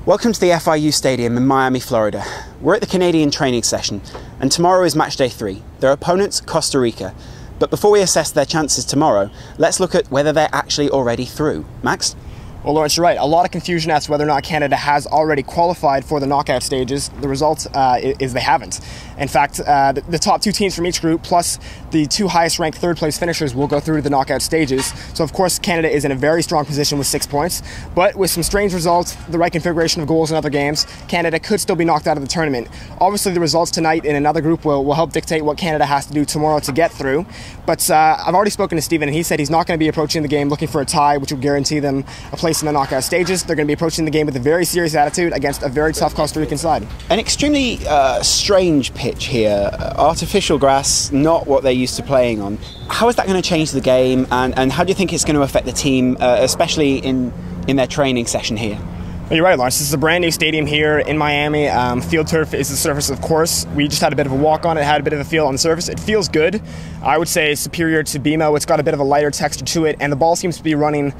Welcome to the FIU Stadium in Miami, Florida. We're at the Canadian training session, and tomorrow is match day 3. Their opponent's Costa Rica. But before we assess their chances tomorrow, let's look at whether they're actually already through. Max? Well, Laurence, you're right. A lot of confusion as to whether or not Canada has already qualified for the knockout stages. The result is they haven't. In fact, the top 2 teams from each group, plus the 2 highest-ranked third-place finishers, will go through to the knockout stages. So, of course, Canada is in a very strong position with 6 points. But with some strange results, the right configuration of goals in other games, Canada could still be knocked out of the tournament. Obviously, the results tonight in another group will help dictate what Canada has to do tomorrow to get through. But I've already spoken to Stephen, and he said he's not going to be approaching the game looking for a tie, which would guarantee them a place in the knockout stages. They're going to be approaching the game with a very serious attitude against a very tough Costa Rican side. An extremely strange pitch here. Artificial grass, not what they're used to playing on. How is that going to change the game, and how do you think it's going to affect the team, especially in their training session here? You're right, Laurence. This is a brand new stadium here in Miami. Field turf is the surface, of course. We just had a bit of a walk on it, had a bit of a feel on the surface. It feels good. I would say superior to BMO. It's got a bit of a lighter texture to it, and the ball seems to be running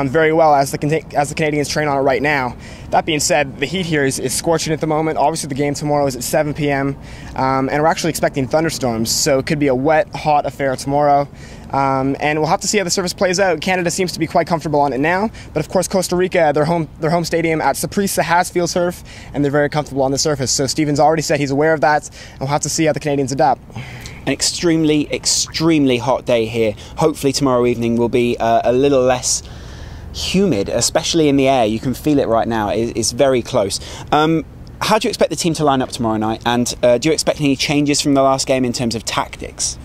very well as the Canadians train on it right now. That being said, the heat here is scorching at the moment. Obviously, the game tomorrow is at 7 p.m., and we're actually expecting thunderstorms, so it could be a wet, hot affair tomorrow. And we'll have to see how the surface plays out. Canada seems to be quite comfortable on it now, but of course Costa Rica, their home stadium at Saprissa has field surf, and they're very comfortable on the surface. So Stephen's already said he's aware of that, and we'll have to see how the Canadians adapt. An extremely hot day here. Hopefully tomorrow evening will be a little less humid, especially in the air. You can feel it right now. It's very close. How do you expect the team to line up tomorrow night, and do you expect any changes from the last game in terms of tactics?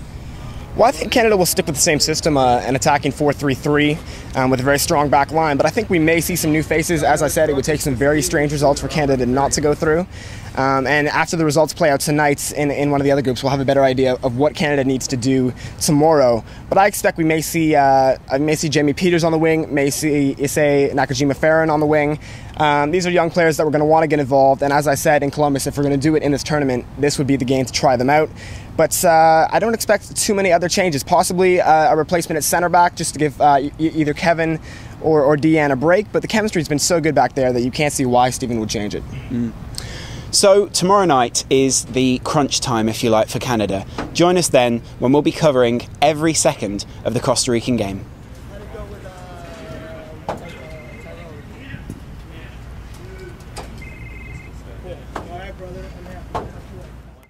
Well, I think Canada will stick with the same system, an attacking 4-3-3 with a very strong back line. But I think we may see some new faces. As I said, it would take some very strange results for Canada not to go through. And after the results play out tonight in one of the other groups, we'll have a better idea of what Canada needs to do tomorrow. But I expect we may see Jamie Peters on the wing, may see Issei Nakajima-Farron on the wing. These are young players that we're going to want to get involved. And as I said in Columbus, if we're going to do it in this tournament, this would be the game to try them out. But I don't expect too many other changes. Possibly a replacement at center back just to give either Kevin or Deanne a break. But the chemistry's been so good back there that you can't see why Stephen would change it. So tomorrow night is the crunch time, if you like, for Canada. Join us then when we'll be covering every second of the Costa Rican game.